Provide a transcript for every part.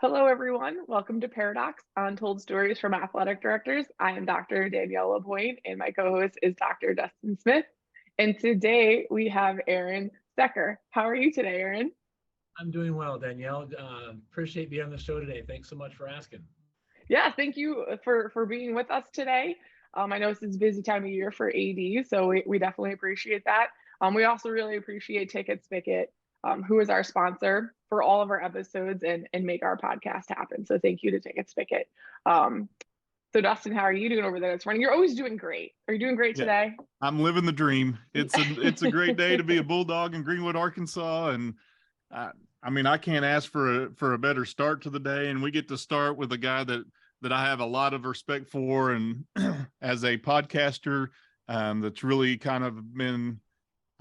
Hello, everyone. Welcome to Paradox, Untold Stories from Athletic Directors. I am Dr. Danielle LaPointe, and my co-host is Dr. Dustin Smith. And today we have Aaron Stecker. How are you today, Aaron? I'm doing well, Danielle. Appreciate being on the show today. Thanks so much for asking. Yeah, thank you for being with us today. I know this is a busy time of year for AD, so we definitely appreciate that. We also really appreciate Ticket Spicket, who is our sponsor for all of our episodes and make our podcast happen. So thank you to Ticket Spicket. So Dustin, how are you doing over there this morning? You're always doing great. Are you doing great Yeah, today? I'm living the dream. It's a great day to be a Bulldog in Greenwood, Arkansas, and I can't ask for a better start to the day. And we get to start with a guy that I have a lot of respect for, and as a podcaster, that's really kind of been,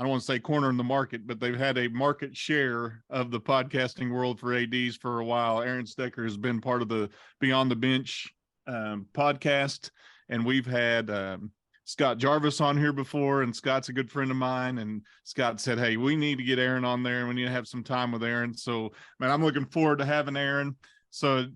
I don't want to say cornering the market, but they've had a market share of the podcasting world for ADs for a while. Aaron Stecker has been part of the Beyond the Bench podcast, and we've had Scott Jarvis on here before, and Scott's a good friend of mine, and Scott said, hey, we need to get Aaron on there, and we need to have some time with Aaron. So, man, I'm looking forward to having Aaron. So,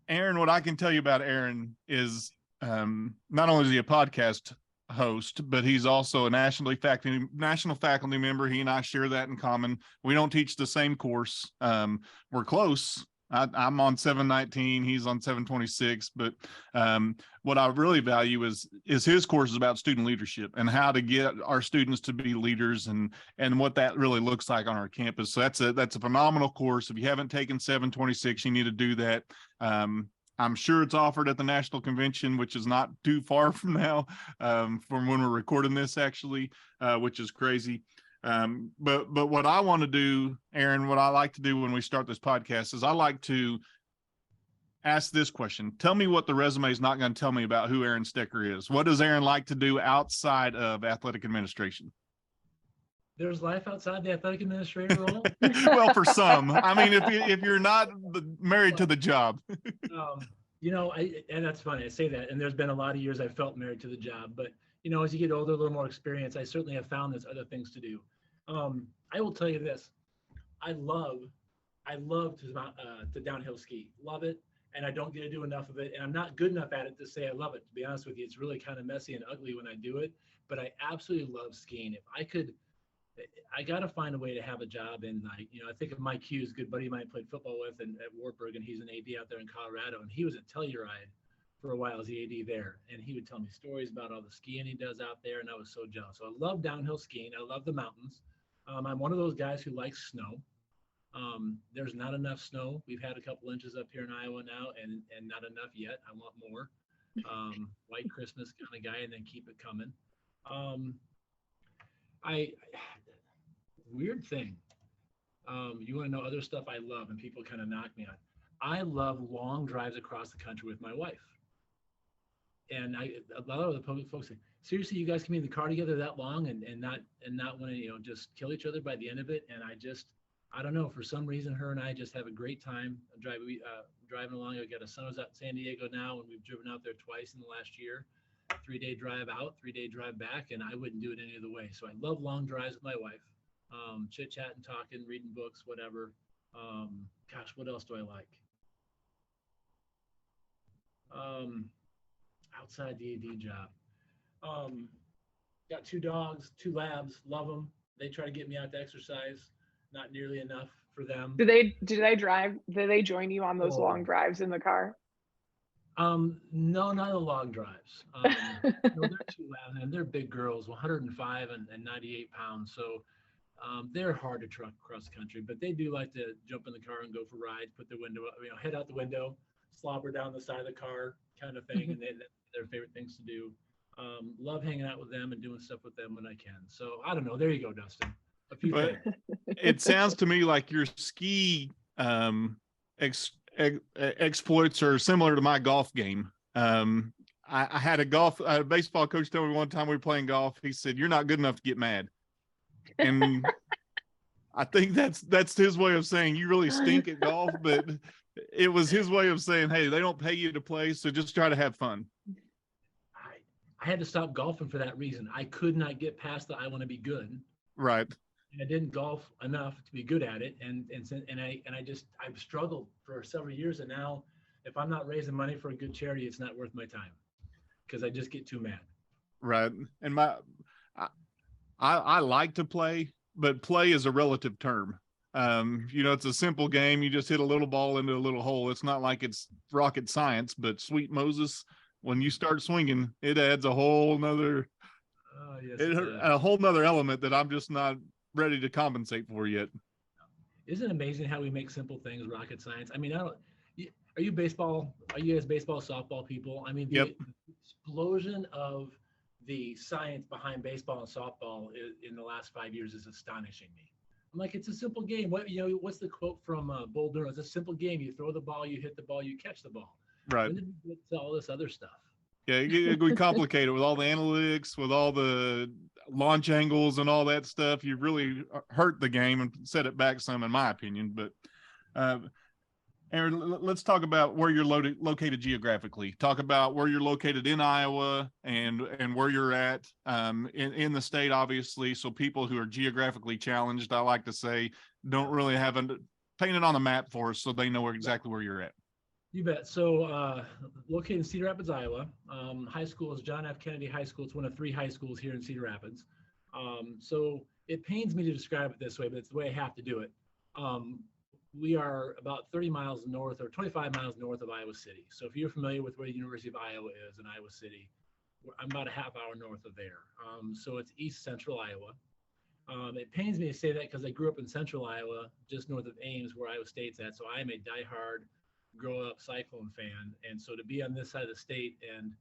Aaron, what I can tell you about Aaron is not only is he a podcast host, but he's also a national faculty member. He and I share that in common. We don't teach the same course. We're close. I'm on 719, he's on 726, but what I really value is his course is about student leadership and how to get our students to be leaders and what that really looks like on our campus. So that's a phenomenal course. If you haven't taken 726, you need to do that. I'm sure it's offered at the National Convention, which is not too far from now, from when we're recording this, actually, which is crazy. But what I want to do, Aaron, what I like to do when we start this podcast is I like to ask this question. Tell me what the resume is not going to tell me about who Aaron Stecker is. What does Aaron like to do outside of athletic administration? There's life outside the athletic administrator role. Well, for some, I mean, if you're not married to the job. And that's funny. I say that, and there's been a lot of years I've felt married to the job, but as you get older, a little more experience, I certainly have found there's other things to do. I will tell you this: I love to downhill ski. Love it, and I don't get to do enough of it, and I'm not good enough at it to say I love it. To be honest with you, it's really kind of messy and ugly when I do it, but I absolutely love skiing. If I could. I got to find a way to have a job in, I think of Mike Hughes, good buddy of mine, played football with and at Wartburg, and he's an AD out there in Colorado, and he was at Telluride for a while as the AD there, and he would tell me stories about all the skiing he does out there, and I was so jealous. So I love downhill skiing. I love the mountains. I'm one of those guys who likes snow. There's not enough snow. We've had a couple inches up here in Iowa now, and not enough yet. I want more. White Christmas kind of guy, and then keep it coming. Weird thing. You want to know other stuff I love and people kind of knock me on. I love long drives across the country with my wife. And a lot of the folks say, seriously, you guys can be in the car together that long and not want to, just kill each other by the end of it. And I don't know, for some reason, her and I just have a great time driving along. I got a son who's out in San Diego now, and we've driven out there twice in the last year. 3-day drive out, 3-day drive back, and I wouldn't do it any other way. So I love long drives with my wife. Chit-chatting, talking, reading books, whatever. What else do I like? Outside the AD job. Got 2 dogs, 2 labs, love them. They try to get me out to exercise. Not nearly enough for them. Do they drive? Do they join you on those long drives in the car? No, not the long drives. They're 2 labs, and they're big girls, 105 and 98 pounds. So they're hard to truck across the country, but they do like to jump in the car and go for rides, put their window up, head out the window, slobber down the side of the car kind of thing. And that's their favorite things to do. Love hanging out with them and doing stuff with them when I can. So I don't know. There you go, Dustin. A few things. It sounds to me like your ski exploits are similar to my golf game. I had a baseball coach tell me one time we were playing golf. He said, "You're not good enough to get mad." And I think that's his way of saying you really stink at golf, but it was his way of saying, hey, they don't pay you to play, so just try to have fun. I had to stop golfing for that reason. I could not get past the I want to be good. Right. And I didn't golf enough to be good at it, I've struggled for several years, and now if I'm not raising money for a good charity, it's not worth my time because I just get too mad. Right. And I like to play, but play is a relative term. It's a simple game. You just hit a little ball into a little hole. It's not like it's rocket science, but sweet Moses, when you start swinging, it adds a whole nother, a whole nother element that I'm just not ready to compensate for yet. Isn't it amazing how we make simple things rocket science? I mean, are you baseball? Are you guys baseball, softball people? I mean, the explosion of the science behind baseball and softball in the last 5 years is astonishing me. I'm like, it's a simple game. What's the quote from Bull Durham? It's a simple game. You throw the ball, you hit the ball, you catch the ball. Right. When did we get to all this other stuff? Yeah, we complicate it with all the analytics, with all the launch angles and all that stuff. You really hurt the game and set it back some, in my opinion. But Aaron, let's talk about where you're located geographically. Talk about where you're located in Iowa and where you're at in the state, obviously. So people who are geographically challenged, I like to say, don't really have paint it on the map for us so they know exactly where you're at. You bet. So located in Cedar Rapids, Iowa. High school is John F. Kennedy High School. It's one of 3 high schools here in Cedar Rapids. So it pains me to describe it this way, but it's the way I have to do it. We are about 30 miles north or 25 miles north of Iowa City. So if you're familiar with where the University of Iowa is in Iowa City, I'm about a half hour north of there. So it's east central Iowa. It pains me to say that because I grew up in central Iowa, just north of Ames, where Iowa State's at. So I am a diehard grow-up Cyclone fan. And so to be on this side of the state and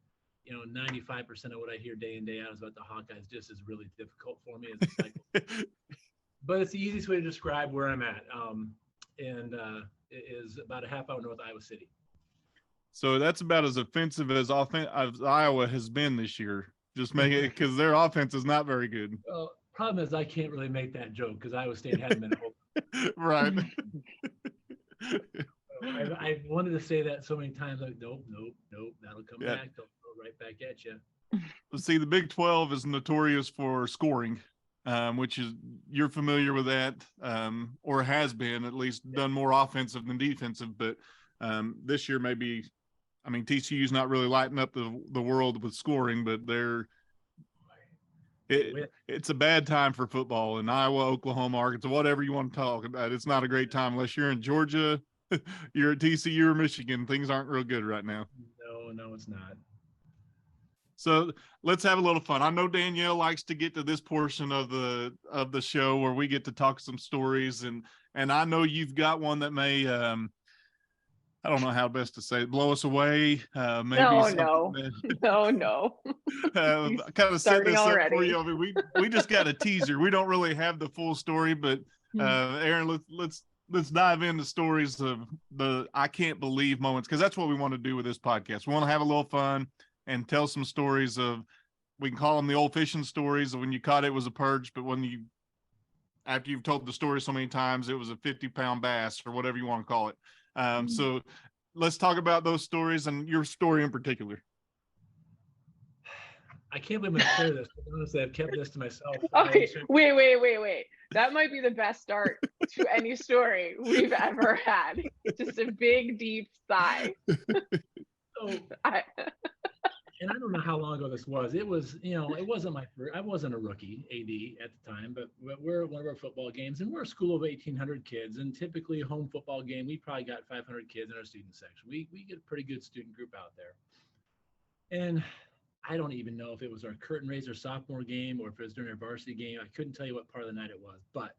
95% of what I hear day in, day out is about the Hawkeyes just is really difficult for me as a Cyclone. But it's the easiest way to describe where I'm at. And it is about a half hour north of Iowa City. So that's about as offensive as Iowa has been this year. Just make it because their offense is not very good. Well, problem is I can't really make that joke because Iowa State hasn't been open. Right. I wanted to say that so many times. Like, nope, that'll come back. They'll throw right back at you. See, the Big 12 is notorious for scoring, which is, you're familiar with that, or has been at least done more offensive than defensive. But this year, maybe, I mean, TCU's not really lighting up the world with scoring, but it's a bad time for football in Iowa, Oklahoma, Arkansas, whatever you want to talk about. It's not a great time unless you're in Georgia, you're at TCU or Michigan. Things aren't real good right now. No, it's not. So let's have a little fun. I know Danielle likes to get to this portion of the show where we get to talk some stories, and I know you've got one that may I don't know how best to say it, blow us away. Maybe no. Kind of set this up for you. I mean, we just got a teaser. We don't really have the full story, but Aaron, let's dive into stories of the I can't believe moments, because that's what we want to do with this podcast. We want to have a little fun and tell some stories of, we can call them the old fishing stories of when you caught it was a perch, but after you've told the story so many times, it was a 50-pound bass or whatever you want to call it. So let's talk about those stories and your story in particular. I can't believe I'm share this. Honestly, I've kept this to myself. Okay, wait. That might be the best start to any story we've ever had. Just a big, deep sigh. And I don't know how long ago this was. It was, it wasn't I wasn't a rookie AD at the time, but we're at one of our football games, and we're a school of 1,800 kids, and typically a home football game, we probably got 500 kids in our student section. We get a pretty good student group out there. And I don't even know if it was our curtain raiser sophomore game or if it was during our varsity game. I couldn't tell you what part of the night it was, but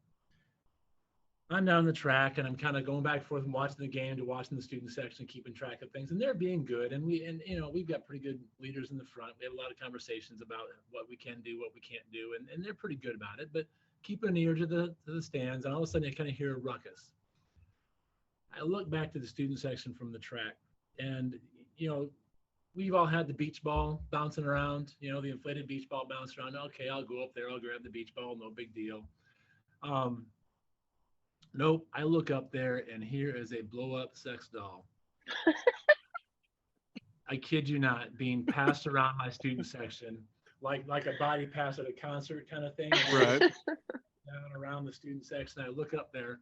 I'm down the track and I'm kind of going back and forth and watching the game to watching the student section, keeping track of things, and they're being good. And we've got pretty good leaders in the front. We have a lot of conversations about what we can do, what we can't do, and they're pretty good about it. But keep an ear to the stands, and all of a sudden I kind of hear a ruckus. I look back to the student section from the track, and we've all had the beach ball bouncing around, the inflated beach ball bouncing around. Okay, I'll go up there, I'll grab the beach ball, no big deal. Nope, I look up there and here is a blow-up sex doll. I kid you not, being passed around my student section like a body pass at a concert kind of thing. Right. down around the student section. I look up there.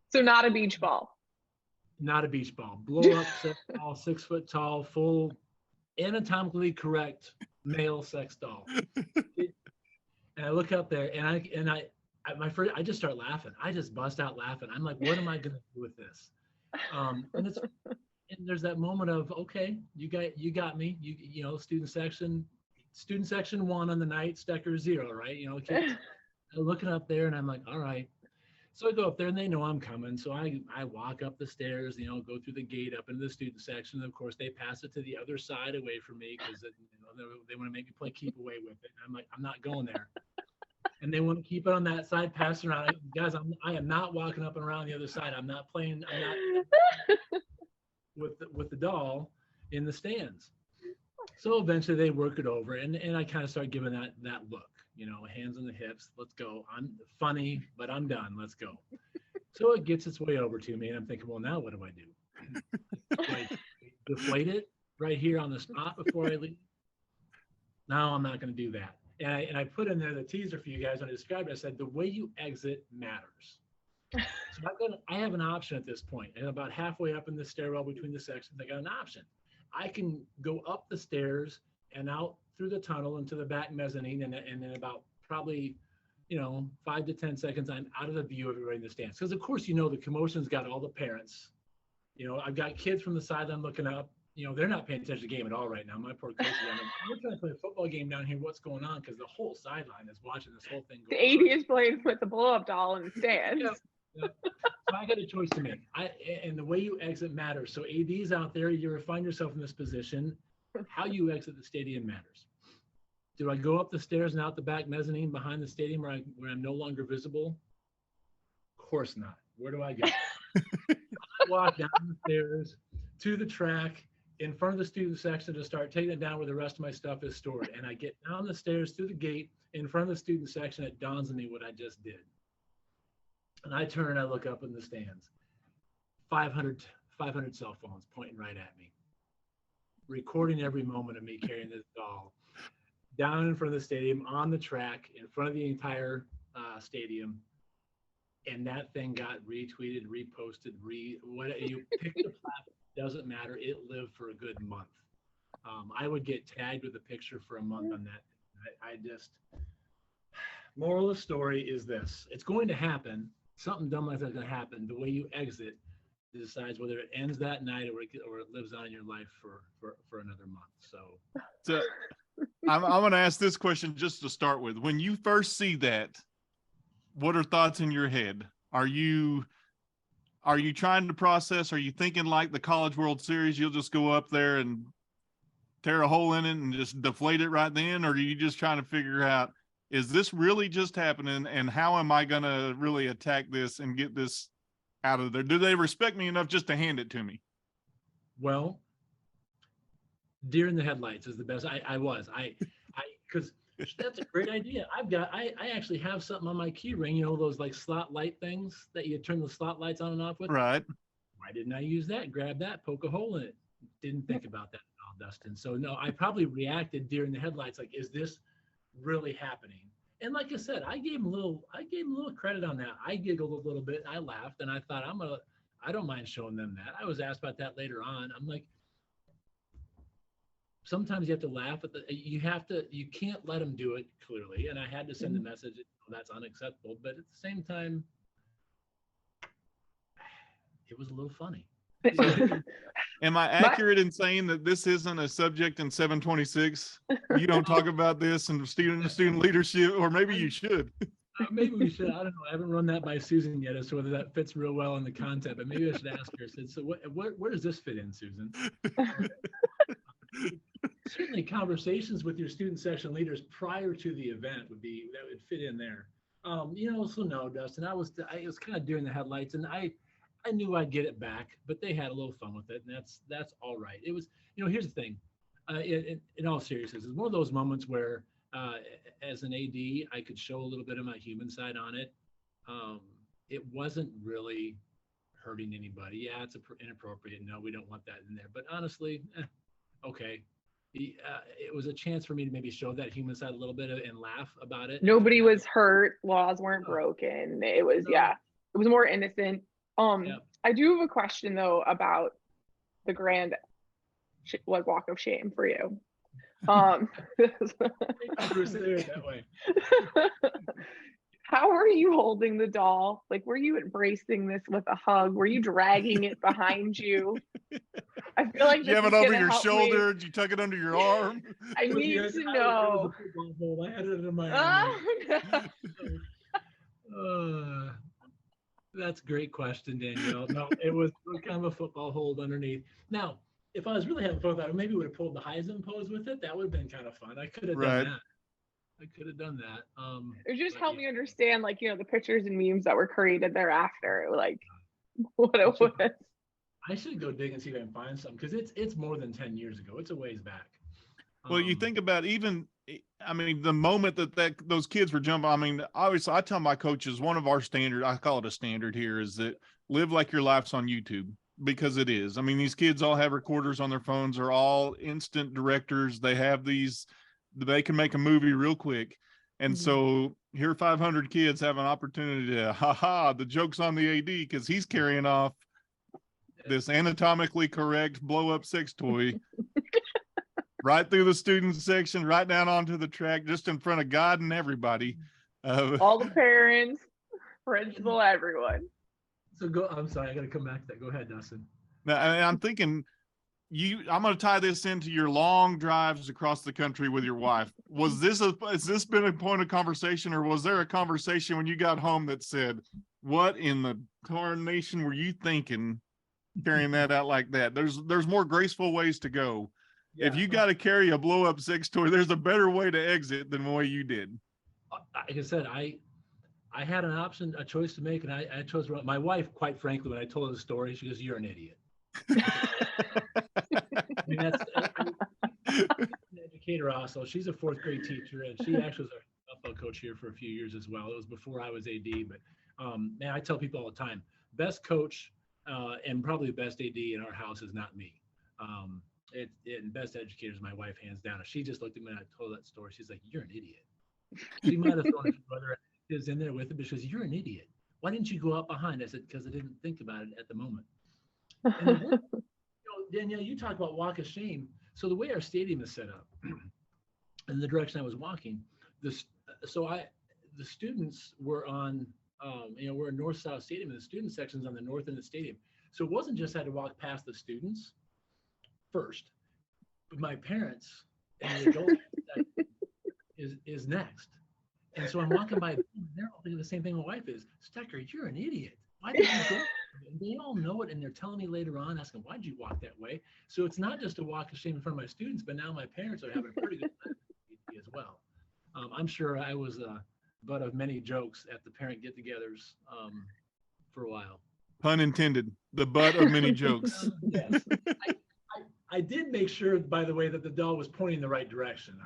So not a beach ball. Not a beach ball. Blow up sex doll, 6 foot tall, full, anatomically correct male sex doll. And I look up there, and I just start laughing. I just bust out laughing. I'm like, what am I gonna do with this? And there's that moment of, okay, you got me. You know, student section 1 on the night, Stecker 0, right? You know, kids. I'm looking up there, and I'm like, all right. So I go up there, and they know I'm coming. So I walk up the stairs, you know, go through the gate up into the student section. And of course, they pass it to the other side away from me because they want to make me play keep away with it. And I'm like, I'm not going there. And they want to keep it on that side, pass it around. Guys, I am not walking up and around the other side. I'm not playing. I'm not with the doll in the stands. So eventually they work it over, and I kind of start giving that look, you know, hands on the hips. Let's go. I'm funny, but I'm done. Let's go. So it gets its way over to me, and I'm thinking, well, now what do I do? Do I deflate it right here on the spot before I leave? No, I'm not going to do that. And I put in there the teaser for you guys when I described it. I said, the way you exit matters. So I have an option at this point. And about halfway up in the stairwell between the sections, I got an option. I can go up the stairs and out through the tunnel into the back mezzanine. And then about probably, 5 to 10 seconds, I'm out of the view of everybody in the stands. Because, of course, the commotion's got all the parents. I've got kids from the sideline looking up. They're not paying attention to the game at all right now. My poor coach is down there. We're trying to play a football game down here. What's going on? Because the whole sideline is watching this whole thing go on. The AD is playing with the blow-up doll in the stands. Yeah. So I got a choice to make. And the way you exit matters. So ADs out there, you find yourself in this position. How you exit the stadium matters. Do I go up the stairs and out the back mezzanine behind the stadium where I'm no longer visible? Of course not. Where do I go? I walk down the stairs to the track in front of the student section to start taking it down where the rest of my stuff is stored. And I get down the stairs through the gate in front of the student section. It dawns on me what I just did. And I turn and I look up in the stands. 500 cell phones pointing right at me, recording every moment of me carrying this doll down in front of the stadium, on the track, in front of the entire stadium. And that thing got retweeted, reposted, you pick the platform, doesn't matter. It lived for a good month. I would get tagged with a picture for a month on that. I just, moral of the story is this: it's going to happen. Something dumb like that's going to happen. The way you exit decides whether it ends that night or it lives on in your life for another month. So I'm going to ask this question just to start with. When you first see that, what are thoughts in your head? Are you trying to process? Are you thinking like the College World Series, you'll just go up there and tear a hole in it and just deflate it right then? Or are you just trying to figure out, is this really just happening, and how am I going to really attack this and get this out of there? Do they respect me enough just to hand it to me? Well, deer in the headlights is the best. Because that's a great idea. I actually have something on my key ring, those like slot light things that you turn the slot lights on and off with. Right. Why didn't I use that? Grab that, poke a hole in it. Didn't think about that at all, Dustin. So no, I probably reacted deer in the headlights. Like, is this really happening? And like I said, I gave him a little credit on that. I giggled a little bit. I laughed, and I thought, I don't mind showing them that. I was asked about that later on. I'm like, sometimes you have to laugh at you can't let them do it, clearly. And I had to send the message, that's unacceptable. But at the same time, it was a little funny. Am I accurate in saying that this isn't a subject in 726? You don't talk about this in student leadership, or maybe you should. Maybe we should. I don't know. I haven't run that by Susan yet as to whether that fits real well in the content, but maybe I should ask her. So where does this fit in, Susan? Certainly conversations with your student section leaders prior to the event would fit in there. So no, Dustin, I was kind of doing the headlights, and I knew I'd get it back, but they had a little fun with it, and that's all right. It was, here's the thing, in all seriousness, it's one of those moments where, as an AD, I could show a little bit of my human side on it. It wasn't really hurting anybody. Yeah, it's inappropriate. No, we don't want that in there. But honestly, okay. it was a chance for me to maybe show that human side a little bit and laugh about it. Nobody was hurt. Laws weren't broken. It was, it was more innocent. I do have a question though about the grand walk of shame for you. That way. How were you holding the doll? Like, were you embracing this with a hug? Were you dragging it behind you? I feel like you have it over your shoulder. Did you tuck it under your arm? I need to know. I had it in my arm. That's a great question, Danielle. No, it was kind of a football hold underneath. Now, if I was really having fun with that, maybe would have pulled the Heisman pose with it. That would have been kind of fun. I could have done that. It just helped me understand, like, the pictures and memes that were created thereafter, like what it was. I should go dig and see if I can find some, because it's more than 10 years ago. It's a ways back. Well, you think about the moment that those kids were jumping. Obviously, I tell my coaches, one of our standard, I call it a standard here, is that live like your life's on YouTube, because it is. These kids all have recorders on their phones, are all instant directors. They have they can make a movie real quick. And so here 500 kids have an opportunity to, the joke's on the AD because he's carrying off this anatomically correct blow-up sex toy right through the student section, right down onto the track, just in front of God and everybody. All the parents, principal, everyone. So I'm sorry, I got to come back to that. Go ahead, Dustin. Now, I'm thinking, I'm going to tie this into your long drives across the country with your wife. Has this been a point of conversation, or was there a conversation when you got home that said, what in the tarnation were you thinking carrying that out like that? There's more graceful ways to go. Yeah. If you got to carry a blow up sex toy, there's a better way to exit than the way you did. Like I said, I had an option, a choice to make, and I chose wrong. My wife, quite frankly, when I told her the story, she goes, "You're an idiot." That's an educator also. She's a fourth grade teacher, and she actually was our football coach here for a few years as well. It was before I was AD, but man, I tell people all the time, best coach and probably the best AD in our house is not me. And best educator is my wife, hands down. If she just looked at me and I told that story, she's like, "You're an idiot." She might have thrown a few other kids in there with it, but she goes, "You're an idiot. Why didn't you go out behind?" I said, "Because I didn't think about it at the moment." And Danielle, you talk about walk of shame. So the way our stadium is set up and the direction I was walking, the students were on, we're a north-south stadium, and the student section's on the north end of the stadium. So it wasn't just I had to walk past the students first, but my parents and the adult is next. And so I'm walking by, and they're all thinking the same thing my wife is. Stecker, you're an idiot. Why did you go? And they all know it, and they're telling me later on, asking, "Why'd you walk that way?" So it's not just a walk of shame in front of my students, but now my parents are having a pretty good time as well. I'm sure I was the butt of many jokes at the parent get-togethers for a while. Pun intended. The butt of many jokes. Yes. I did make sure, by the way, that the doll was pointing in the right direction.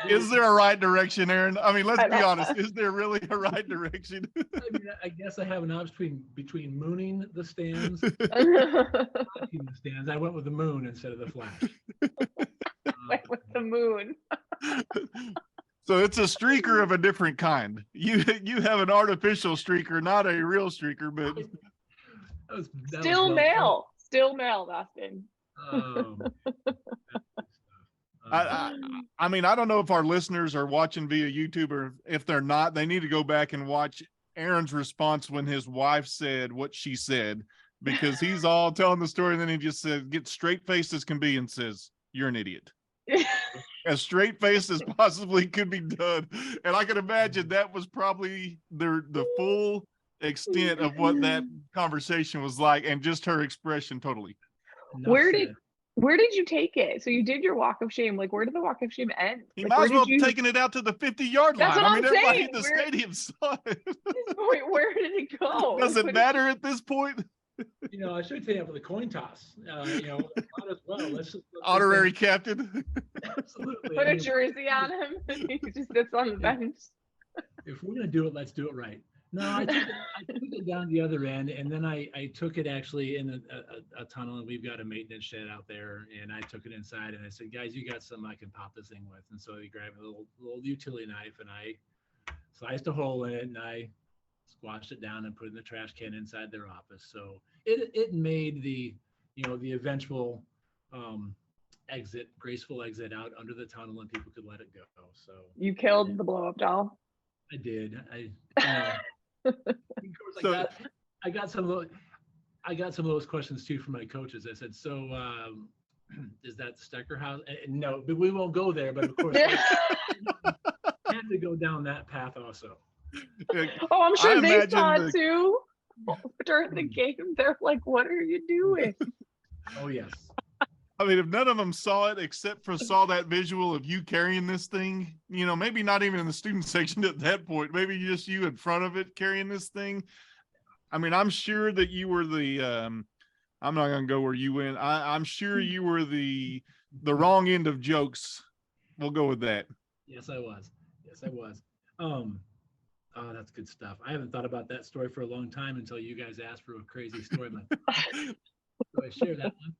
Is there a right direction, Aaron? Let's be honest. Is there really a right direction? I guess I have an option between mooning the stands. I went with the moon instead of the flash. Went with the moon. So it's a streaker of a different kind. You have an artificial streaker, not a real streaker, but still male, Dustin. I don't know if our listeners are watching via YouTube, or if they're not, they need to go back and watch Aaron's response when his wife said what she said, because he's all telling the story, and then he just said, gets straight faced as can be and says, "You're an idiot." As straight faced as possibly could be done. And I can imagine that was probably the full extent of what that conversation was like, and just her expression totally. Where did you take it? So you did your walk of shame. Like, where did the walk of shame end? He might as well have taken it out to the 50-yard line. Everybody in the stadium saw it. Where did it go? Does it matter at this point? I should take it for the coin toss. Might as well. Let's honorary captain. Absolutely. Put a jersey on him. He just sits on the bench. If we're gonna do it, let's do it right. No, I took it down the other end, and then I took it actually in a tunnel, and we've got a maintenance shed out there, and I took it inside, and I said, guys, you got something I can pop this thing with, and so he grabbed a little utility knife, and I sliced a hole in it, and I squashed it down and put it in the trash can inside their office. So it made the eventual graceful exit out under the tunnel, and people could let it go. So You killed the blow up doll. I did. Of course, So- I got some of those questions too from my coaches. I said, so is that the Stecker house? And no, but we won't go there. But of course, I had to go down that path also. Oh, I'm sure I they imagine saw the- it too during the game. They're like, "What are you doing?" Oh yes. I mean, if none of them saw it except for saw that visual of you carrying this thing, maybe not even in the student section at that point, maybe just you in front of it carrying this thing. I mean, I'm sure that you were the, I'm not going to go where you went. I'm sure you were the wrong end of jokes. We'll go with that. Yes, I was. Oh, that's good stuff. I haven't thought about that story for a long time until you guys asked for a crazy story. So I share that one.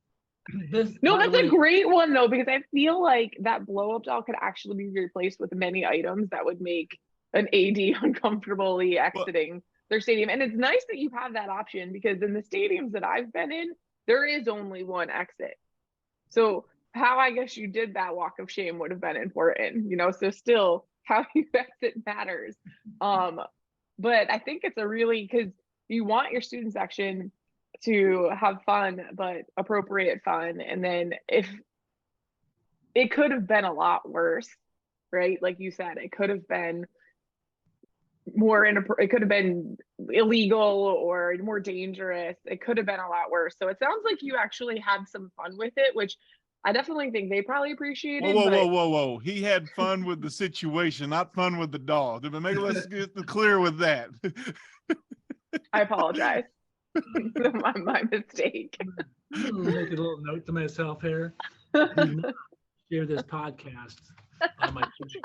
No, that's a great one though, because I feel like that blow up doll could actually be replaced with many items that would make an AD uncomfortably exiting their stadium. And it's nice that you have that option, because in the stadiums that I've been in, there is only one exit. So how I guess you did that walk of shame would have been important, so still how you exit matters. But I think it's because you want your student section to have fun, but appropriate fun. And then if it could have been a lot worse, right? Like you said, it could have been it could have been illegal or more dangerous. It could have been a lot worse. So it sounds like you actually had some fun with it, which I definitely think they probably appreciated. Whoa. He had fun with the situation, not fun with the doll. Let's get clear with that. I apologize. my mistake. I'm gonna make a little note to myself here. Do not share this podcast on my Twitter.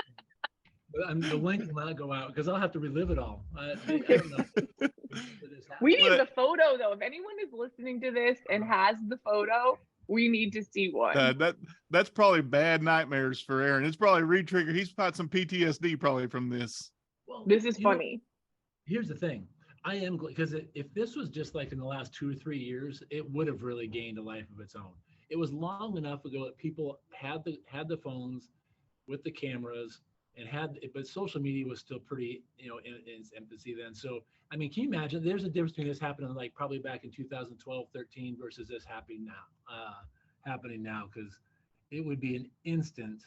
But the link will not go out because I'll have to relive it all. I don't know. We need the photo though. If anyone is listening to this and has the photo, we need to see one. That's probably bad nightmares for Aaron. It's probably re-triggered. He's got some PTSD probably from this. Well, this is funny. Here's the thing. I am, because if this was just like in the last 2 or 3 years, it would have really gained a life of its own. It was long enough ago that people had the phones with the cameras but social media was still pretty, in its infancy then. So, I mean, can you imagine? There's a difference between this happening like probably back in 2012, 13 versus this happening now, because it would be an instant.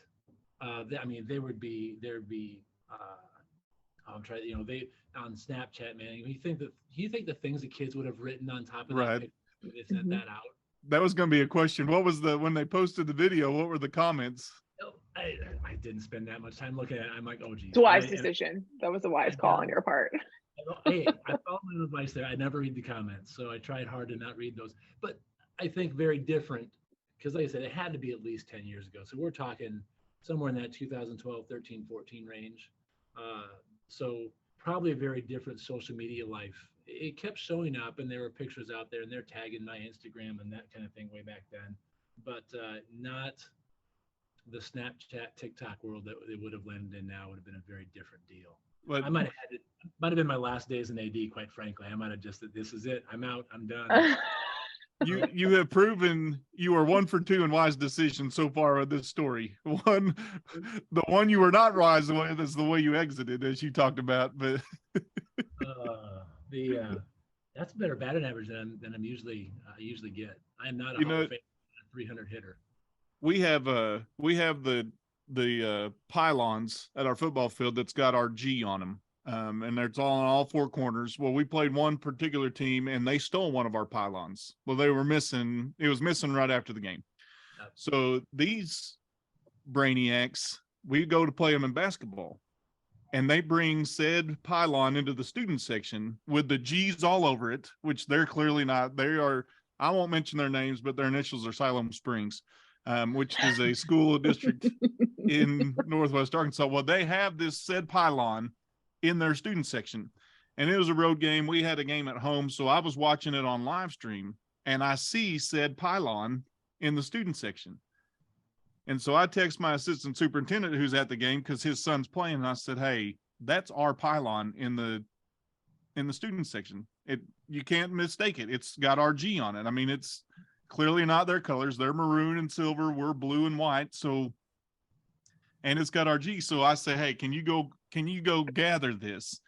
There'd be I'm trying, they on Snapchat, man. You think the things the kids would have written on top of that, they sent that out. That was going to be a question. What was when they posted the video? What were the comments? I didn't spend that much time looking at it. I'm like, oh geez. It's a wise decision. That was a wise call on your part. Hey, I followed my advice there. I never read the comments, so I tried hard to not read those. But I think very different, because like I said, it had to be at least 10 years ago. So we're talking somewhere in that 2012, 13, 14 range. So probably a very different social media life. It kept showing up, and there were pictures out there, and they're tagging my Instagram and that kind of thing way back then, but not the Snapchat, TikTok world that it would have landed in now. Would have been a very different deal. But I might have been my last days in AD, quite frankly. I might have just said, this is it. I'm out. I'm done. You have proven you are 1 for 2 in wise decisions so far with this story. The one you were not wise with is the way you exited, as you talked about. But that's a better batting average than I usually get. I am not a Hall of Fame 300 hitter. We have the pylons at our football field that's got our G on them. And it's all on all 4 corners. Well, we played one particular team and they stole one of our pylons. Well, it was missing right after the game. So these brainiacs, we go to play them in basketball, and they bring said pylon into the student section with the G's all over it, which they're clearly not. I won't mention their names, but their initials are Siloam Springs, which is a school district in Northwest Arkansas. Well, they have this said pylon in their student section, and it was a road game. We had a game at home, so I was watching it on live stream, and I see said pylon in the student section. And so I text my assistant superintendent who's at the game because his son's playing, and I said, "Hey, that's our pylon in the student section. You can't mistake it. It's got our G on it. I mean, it's clearly not their colors. They're maroon and silver. We're blue and white. So, and it's got our G. So I say, hey, can you go gather this?"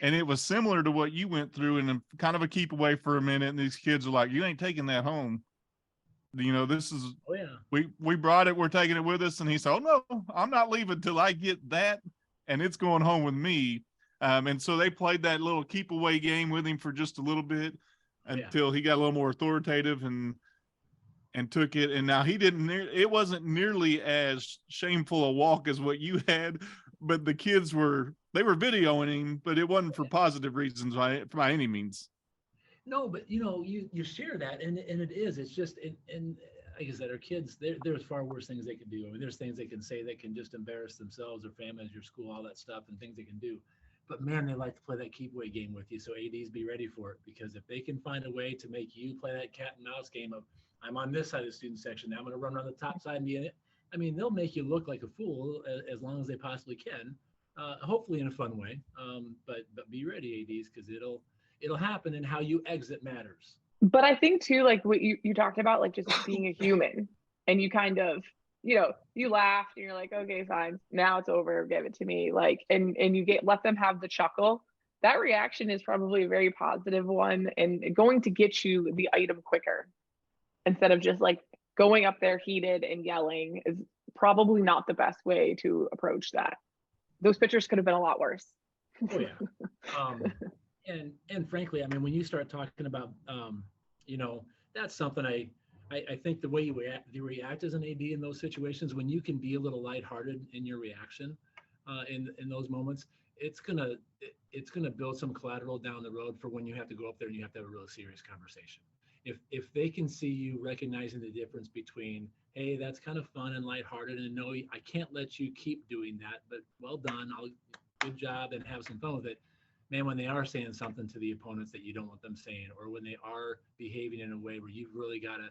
And it was similar to what you went through, and kind of a keep away for a minute. And these kids are like, "You ain't taking that home. You know, this is, Oh yeah, we brought it. We're taking it with us." And he said, "Oh no, I'm not leaving till I get that, and it's going home with me." And so they played that little keep away game with him for just a little bit until he got a little more authoritative and took it. And now it wasn't nearly as shameful a walk as what you had, but the kids were videoing him, but it wasn't for positive reasons by any means. No, but you share that, and it is. It's just, and like I said, our kids, there's far worse things they can do. I mean, there's things they can say that can just embarrass themselves or families, your school, all that stuff, and things they can do. But man, they like to play that keep away game with you. So ADs, be ready for it, because if they can find a way to make you play that cat and mouse game of, I'm on this side of the student section, now I'm going to run on the top side and be in it. I mean, they'll make you look like a fool as long as they possibly can, hopefully in a fun way. But be ready, ADs, because it'll happen, and how you exit matters. But I think too, like what you talked about, like just being a human, and you kind of, you laughed and you're like, okay, fine, now it's over, give it to me. Like, and you let them have the chuckle. That reaction is probably a very positive one, and going to get you the item quicker, instead of just like going up there heated and yelling, is probably not the best way to approach that. Those pictures could have been a lot worse. Oh yeah. And frankly, I mean, when you start talking about, that's something I think the way you react as an AD in those situations, when you can be a little lighthearted in your reaction, in those moments, it's gonna build some collateral down the road for when you have to go up there and you have to have a really serious conversation. If they can see you recognizing the difference between, hey, that's kind of fun and lighthearted, and no, I can't let you keep doing that, but well done, good job, and have some fun with it. Man, when they are saying something to the opponents that you don't want them saying, or when they are behaving in a way where you've really got to,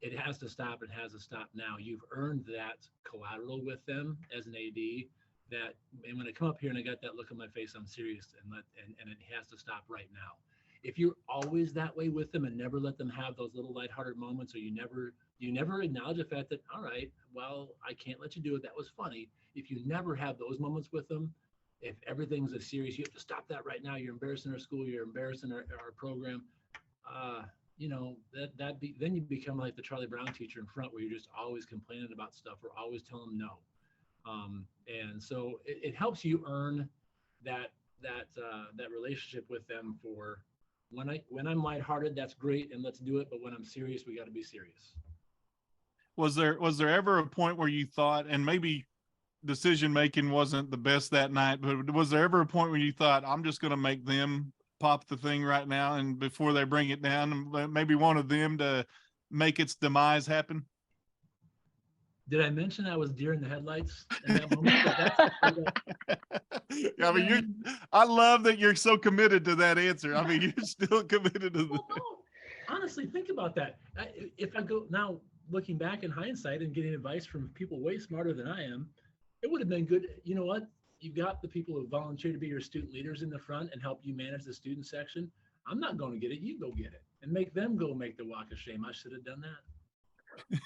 it has to stop, it has to stop now. You've earned that collateral with them as an AD, that, and when I come up here and I got that look on my face, I'm serious, and it has to stop right now. If you're always that way with them and never let them have those little lighthearted moments, or you never acknowledge the fact that, all right, well, I can't let you do it, that was funny. If you never have those moments with them, if everything's a serious, you have to stop that right now, you're embarrassing our school, you're embarrassing our program, then you become like the Charlie Brown teacher in front, where you're just always complaining about stuff or always telling them no. And so it helps you earn that relationship with them. For when I'm lighthearted, that's great, and let's do it. But when I'm serious, we got to be serious. Was there ever a point where you thought, and maybe decision making wasn't the best that night, but was there ever a point where you thought, I'm just going to make them pop the thing right now, and before they bring it down, maybe one of them to make its demise happen? Did I mention I was deer in the headlights in that moment? I mean, I love that you're so committed to that answer. I mean, you're still committed to well, no. Honestly, think about that. If I go now, looking back in hindsight and getting advice from people way smarter than I am, it would have been good. You know what? You got the people who volunteer to be your student leaders in the front and help you manage the student section. I'm not going to get it. You go get it, and make them go make the walk of shame. I should have done that.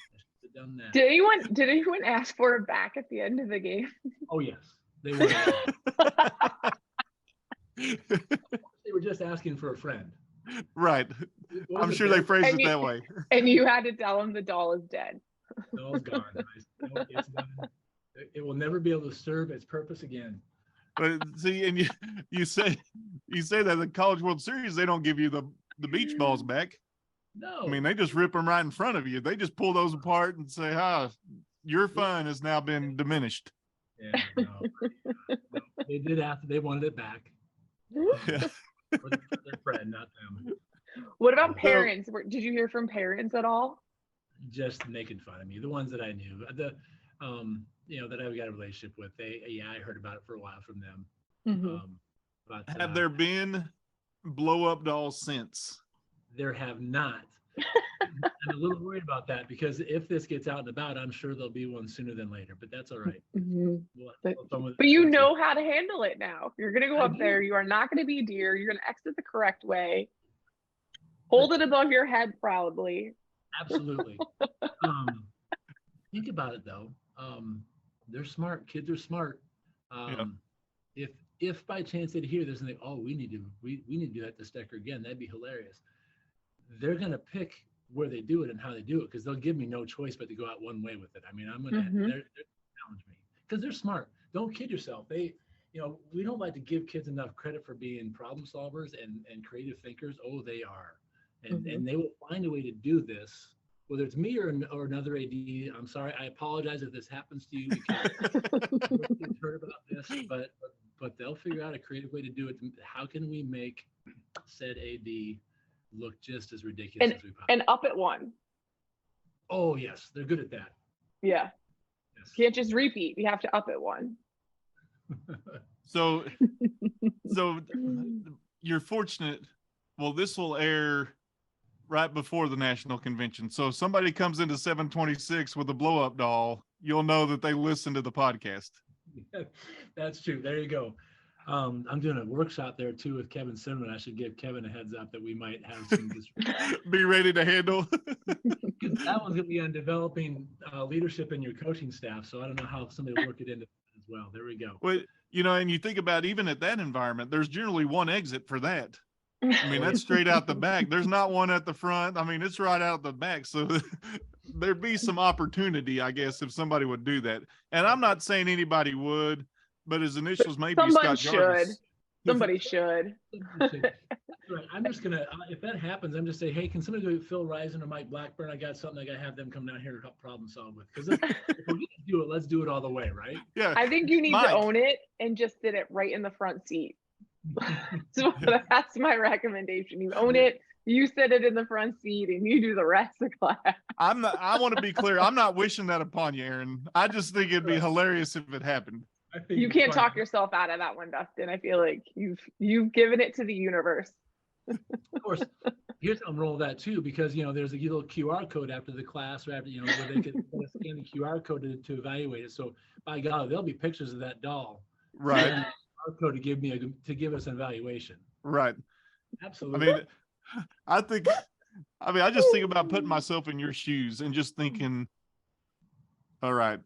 Done that. Did anyone ask for it back at the end of the game? Oh yes, they were. They were just asking for a friend. Right. I'm sure they phrased it that way. And you had to tell them the doll is dead. The doll's gone. It's done. It will never be able to serve its purpose again. But see, and you say that the College World Series, they don't give you the beach balls back. No. I mean, they just rip them right in front of you. They just pull those apart and say, your fun has now been diminished. Yeah, no. They did after they wanted it back. Yeah. For their friend, not them. What about parents? Did you hear from parents at all? Just making fun of me. The ones that I knew, that I got a relationship with. I heard about it for a while from them. Mm-hmm. But Have there been blow up dolls since? there have not. I'm a little worried about that because if this gets out and about, I'm sure there'll be one sooner than later. But that's all right. Mhm. We'll have But, fun with it but you too. know how to handle it now. You're going to go I up there. do. You are not going to be a deer. You're going to exit the correct way. Hold it above your head proudly. Absolutely. Think about it though. They're smart. Kids are smart. Yeah. If by chance they hear this and they, oh, we need to do that to Stecker again, that'd be hilarious. They're gonna pick where they do it and how they do it because they'll give me no choice but to go out one way with it. I mean, they're challenge me because they're smart. Don't kid yourself. We don't like to give kids enough credit for being problem solvers and creative thinkers. Oh, they are, and they will find a way to do this. Whether it's me or another AD, I'm sorry. I apologize if this happens to you because kids heard about this, but they'll figure out a creative way to do it. How can we make said AD look just as ridiculous as we possibly and up at one? Oh yes, they're good at that. Yeah. Yes. You can't just repeat. You have to up at one. So you're fortunate. Well, this will air right before the national convention. So if somebody comes into 726 with a blow up doll, you'll know that they listen to the podcast. That's true. There you go. I'm doing a workshop there too with Kevin Cinnamon. I should give Kevin a heads up that we might have some. Be ready to handle. That one's going to be on developing leadership in your coaching staff. So I don't know how somebody will work it into as well. There we go. Well, and you think about even at that environment, there's generally one exit for that. I mean, that's straight out the back. There's not one at the front. I mean, it's right out the back. So there'd be some opportunity, I guess, if somebody would do that. And I'm not saying anybody would, but his initials may be Scott Jarvis. Somebody should. Right. I'm just gonna, if that happens, I'm just say, hey, can somebody go Phil Risen or Mike Blackburn? I got something I gotta have them come down here to help problem solve with. Because if we're gonna do it, let's do it all the way, right? Yeah. I think you need to own it and just sit it right in the front seat. So that's my recommendation. You own it, you sit it in the front seat, and you do the rest of class. I want to be clear. I'm not wishing that upon you, Aaron. I just think it'd be hilarious if it happened. You can't talk yourself out of that one, Dustin. I feel like you've given it to the universe. Of course, here's how I'm rolling that too, because there's a little QR code after the class, or after where they can scan the QR code to evaluate it. So by God, there'll be pictures of that doll, right? QR code to give us an evaluation, right? Absolutely. I just think about putting myself in your shoes and just thinking, all right,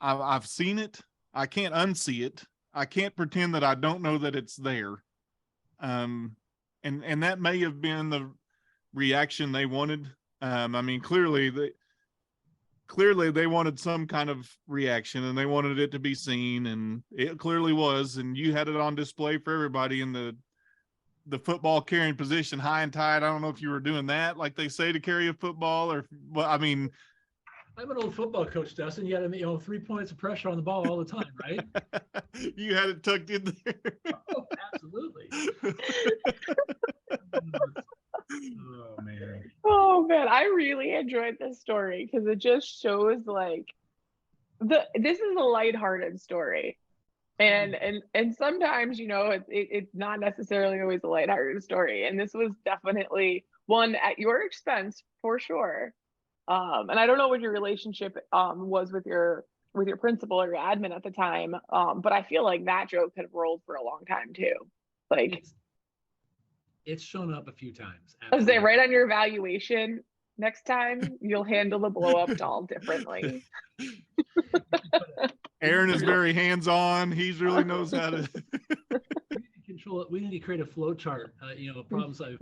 I've seen it. I can't unsee it. I can't pretend that I don't know that it's there. And that may have been the reaction they wanted. Clearly they wanted some kind of reaction and they wanted it to be seen, and it clearly was. And you had it on display for everybody in the football carrying position, high and tight. I don't know if you were doing that, like they say to carry a football, or I'm an old football coach, Dustin. You got to 3 points of pressure on the ball all the time, right? You had it tucked in there. Oh, absolutely. Oh man. Oh man, I really enjoyed this story because it just shows this is a lighthearted story. And sometimes, it's not necessarily always a lighthearted story. And this was definitely one at your expense for sure. And I don't know what your relationship was with your principal or your admin at the time, but I feel like that joke could have rolled for a long time too. It's shown up a few times. I was saying, right on your evaluation, next time you'll handle the blow up doll differently. Aaron is very hands-on. He really knows how to control it. We need to create a flow chart, problem solve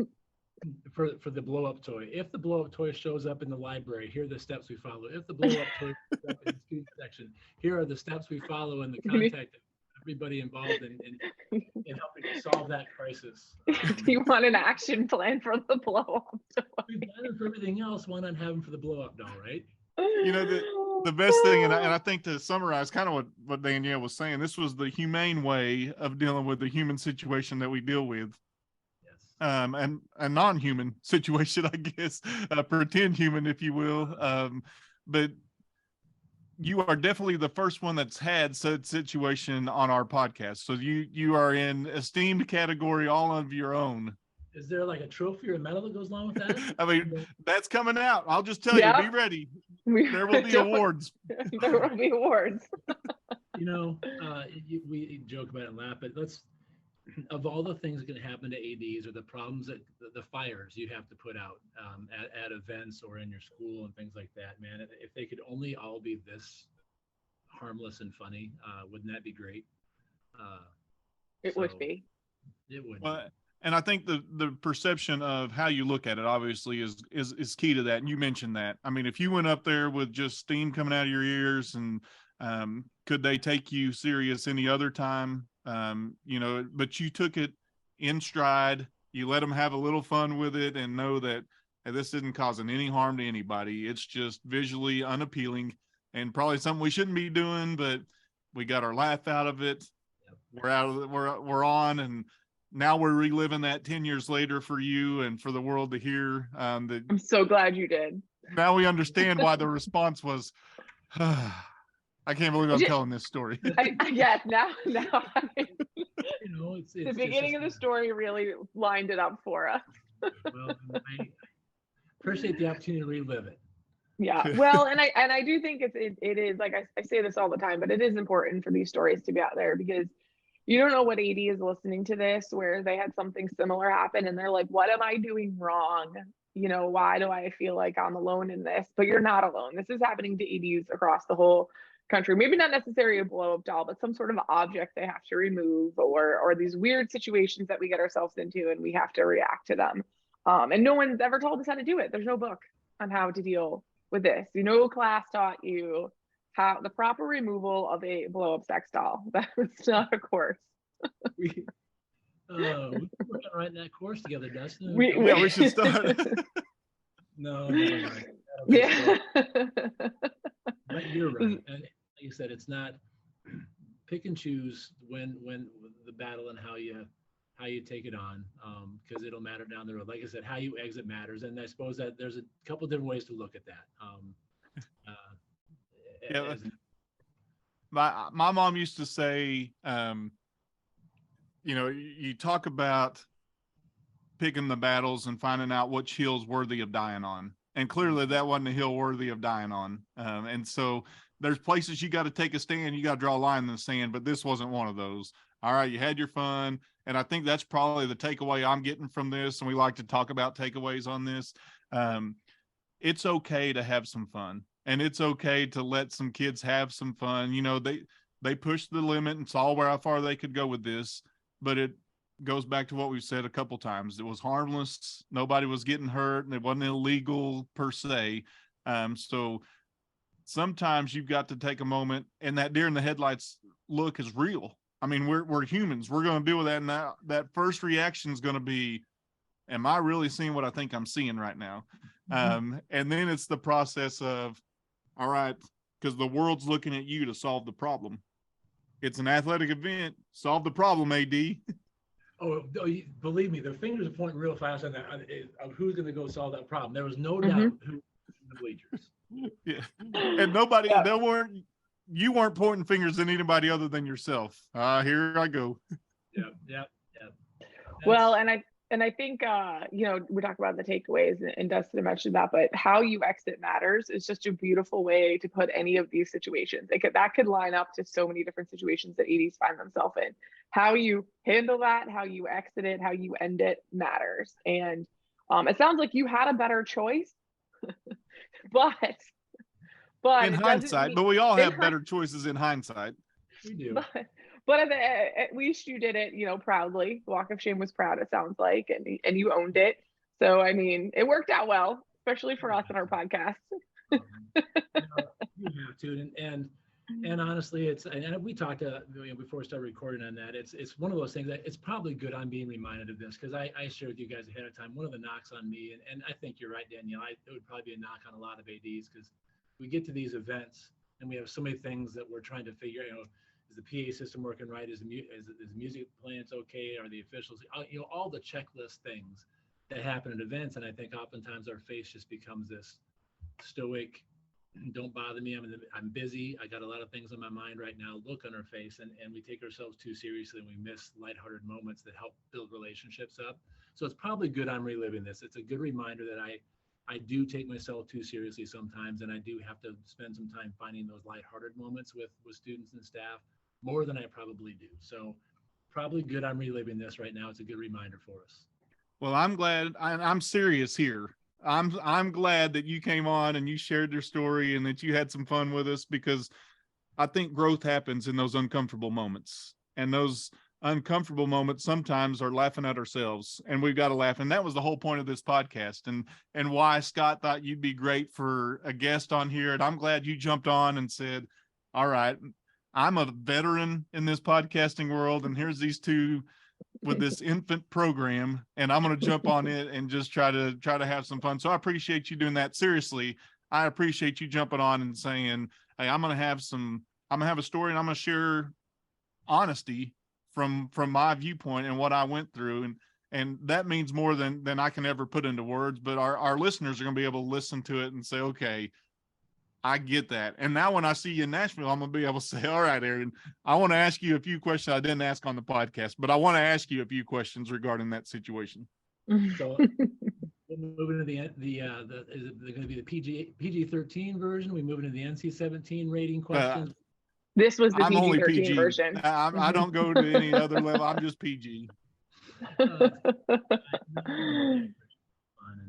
for the blow up toy. If the blow up toy shows up in the library, here are the steps we follow. If the blow up toy shows up in the student section, here are the steps we follow in the contact of everybody involved in helping to solve that crisis. Do you want an action plan for the blow up toy? We've done it for everything else. Why not have them for the blow up doll, right? The best thing, and I think to summarize kind of what Danielle was saying, this was the humane way of dealing with the human situation that we deal with. And a non-human situation, I guess, pretend human, if you will. But you are definitely the first one that's had such situation on our podcast. So you are in esteemed category all of your own. Is there like a trophy or medal that goes along with that? I mean, that's coming out. I'll just tell you, Yeah. be ready. There will be awards. There will be awards. We joke about it and laugh, but of all the things that can happen to ADs or the problems that the fires you have to put out at events or in your school and things like that, man, if they could only all be this harmless and funny, wouldn't that be great? It would be. It would. Well, and I think the perception of how you look at it obviously is key to that. And you mentioned that. I mean, if you went up there with just steam coming out of your ears, and could they take you serious any other time? But you took it in stride. You let them have a little fun with it and know that this isn't causing any harm to anybody. It's just visually unappealing and probably something we shouldn't be doing, but we got our laugh out of it. We're out of it. We're on, and now we're reliving that 10 years later for you and for the world to hear. I'm so glad you did. Now we understand why the response was, I can't believe I'm telling this story. Yes, now it's the beginning of the story really lined it up for us. Well, I appreciate the opportunity to relive it. Yeah, well, and I do think it is, like I say this all the time, but it is important for these stories to be out there, because you don't know what AD is listening to this where they had something similar happen and they're like, what am I doing wrong? Why do I feel like I'm alone in this? But you're not alone. This is happening to ADs across the whole country. Maybe not necessarily a blow-up doll, but some sort of object they have to remove, or these weird situations that we get ourselves into and we have to react to them. And no one's ever told us how to do it. There's no book on how to deal with this. No class taught you how the proper removal of a blow-up sex doll. That was not a course. We can work on writing that course together, Dustin. We should start. No, never mind. Yeah. But you're right. And like you said, it's not pick and choose when the battle and how you take it on, because it'll matter down the road. Like I said, how you exit matters, and I suppose that there's a couple different ways to look at that. My mom used to say, you talk about picking the battles and finding out which hill's worthy of dying on. And clearly that wasn't a hill worthy of dying on. And so there's places you got to take a stand. You got to draw a line in the sand, but this wasn't one of those. All right, you had your fun. And I think that's probably the takeaway I'm getting from this. And we like to talk about takeaways on this. It's okay to have some fun. And it's okay to let some kids have some fun. They pushed the limit and saw how far they could go with this. But it goes back to what we've said a couple times. It was harmless. Nobody was getting hurt, and it wasn't illegal per se. So sometimes you've got to take a moment, and that deer in the headlights look is real. I mean, we're humans. We're going to deal with that. And that first reaction is going to be, am I really seeing what I think I'm seeing right now? And then it's the process of, all right, because the world's looking at you to solve the problem. It's an athletic event. Solve the problem, AD. Oh, believe me, the fingers are pointing real fast on that of who's going to go solve that problem. There was no doubt who in the bleachers. Yeah, and you weren't pointing fingers at anybody other than yourself. Here I go. Yep. Well, and I think we talk about the takeaways, and Dustin mentioned that, but how you exit matters is just a beautiful way to put any of these situations. That could line up to so many different situations that ADs find themselves in. How you handle that, how you exit it, how you end it matters. And it sounds like you had a better choice, but in hindsight, but we all have better choices in hindsight. We do. But at least you did it, proudly. The Walk of Shame was proud, it sounds like, and you owned it. So, I mean, it worked out well, especially for us in our podcast. You have to, and honestly, and we talked before we started recording on that. It's one of those things that it's probably good I'm being reminded of this, because I shared with you guys ahead of time. One of the knocks on me, and I think you're right, Danielle. It would probably be a knock on a lot of ADs, because we get to these events and we have so many things that we're trying to figure out. Is the PA system working right? Is the music playing okay? Are the officials, all the checklist things that happen at events. And I think oftentimes our face just becomes this stoic, don't bother me. I'm busy. I got a lot of things on my mind right now. Look on our face, and we take ourselves too seriously, and we miss lighthearted moments that help build relationships up. So it's probably good I'm reliving this. It's a good reminder that I do take myself too seriously sometimes, and I do have to spend some time finding those lighthearted moments with students and staff more than I probably do. So probably good I'm reliving this right now. It's a good reminder for us. Well, I'm glad. I'm serious here. I'm glad that you came on and you shared your story and that you had some fun with us, because I think growth happens in those uncomfortable moments, and those uncomfortable moments sometimes are laughing at ourselves, and we've got to laugh. And that was the whole point of this podcast, and why Scott thought you'd be great for a guest on here. And I'm glad you jumped on and said, all right, I'm a veteran in this podcasting world, and here's these two with this infant program, and I'm going to jump on it and just try to have some fun. So I appreciate you doing that. Seriously, I appreciate you jumping on and saying, hey, I'm going to have a story, and I'm going to share honesty from my viewpoint and what I went through. And that means more than I can ever put into words, but our listeners are going to be able to listen to it and say, okay, I get that. And now when I see you in Nashville, I'm going to be able to say, all right, Aaron, I want to ask you a few questions I didn't ask on the podcast, but I want to ask you a few questions regarding that situation. So we're moving to the is it going to be the PG-13 version? We moving to the NC-17 rating questions? This was the I'm only PG-13 PG version. I don't go to any other level. I'm just PG.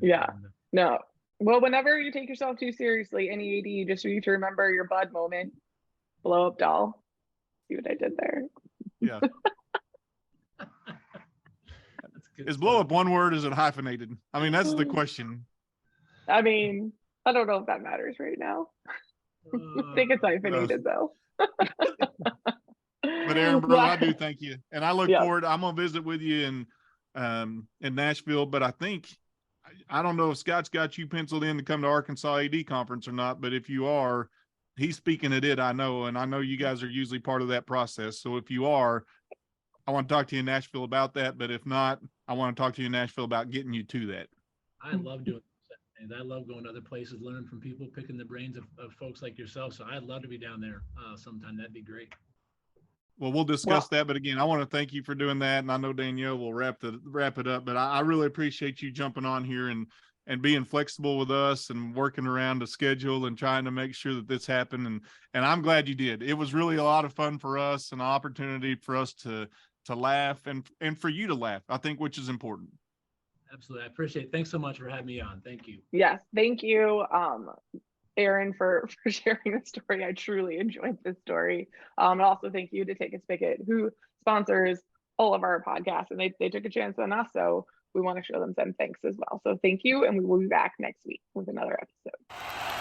Yeah. No. Well, whenever you take yourself too seriously, any AD, just need to remember your bud moment. Blow up doll. See what I did there? Yeah. Is blow up one word? Is it hyphenated? I mean, that's the question. I mean, I don't know if that matters right now. I think it's hyphenated though. But Aaron, brother, I do thank you, and I look forward. I'm gonna visit with you in Nashville, but I don't know if Scott's got you penciled in to come to Arkansas AD conference or not, but if you are, he's speaking at it, I know, and I know you guys are usually part of that process. So if you are, I want to talk to you in Nashville about that, but if not, I want to talk to you in Nashville about getting you to that. I love doing that, and I love going to other places, learning from people, picking the brains of folks like yourself. So I'd love to be down there sometime. That'd be great. Well, we'll discuss that, but again, I want to thank you for doing that, and I know Danielle will wrap it up. But I really appreciate you jumping on here and being flexible with us and working around the schedule and trying to make sure that this happened. And I'm glad you did. It was really a lot of fun for us, an opportunity for us to laugh and for you to laugh, I think, which is important. Absolutely, I appreciate it. Thanks so much for having me on. Thank you. Yes, thank you. Aaron, for sharing the story. I truly enjoyed this story. And also thank you to Take a Spigot, who sponsors all of our podcasts, and they took a chance on us. So we want to show them some thanks as well. So thank you. And we will be back next week with another episode.